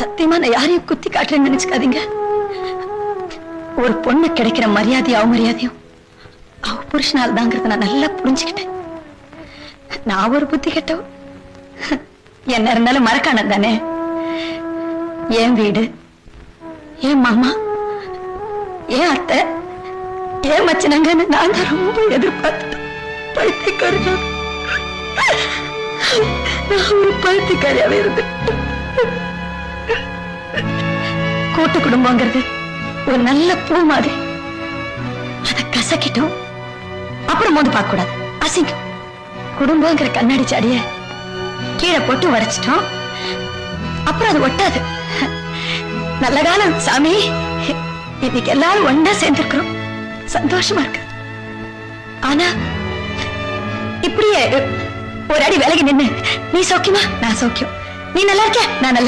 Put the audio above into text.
சத்தியமா நான் யாரையும் குத்தி காட்டுறேன்னு நினைச்சுக்காதீங்க. ஒரு பொண்ணு கிடைக்கிற மரியாதையும் அவமரியாதையும் அவ புருஷனால் தாங்கிறத நான் நல்லா புரிஞ்சுக்கிட்டேன். நான் ஒரு புத்தி கெட்டவ. என்ன இருந்தாலும் மறக்கானது தானே. என் வீடு, என் மாமா, என் அத்தை, என் மச்சனங்கன்னு நான் தான் ரொம்ப எதிர்பார்த்தேன். பைத்தியக்காரன். நான் ஒரு பைத்தியக்காரியாவே இருந்தேன். கூட்டு குடும்பங்கிறது ஒரு நல்ல பூ மாதிரி. அதை கசக்கிட்டோம், அப்புறம் மோந்து பார்க்க கூடாது, அசிங்கம். குடும்பங்கிற கண்ணாடி சாடிய கீழே போட்டு உடைச்சிட்டோம், அப்புறம் அது ஒட்டாது. நல்ல காலம் சாமி. இன்னைக்கு எல்லாரும் ஒன்னா சேர்ந்திருக்கிறோம், சந்தோஷமா இருக்கு. ஆனா இப்படியே ஒரு அடி விலகி நின்னு, நீ சௌக்கியமா, நான் சௌக்கியம், நீ நல்லா இருக்க, நான் நல்லா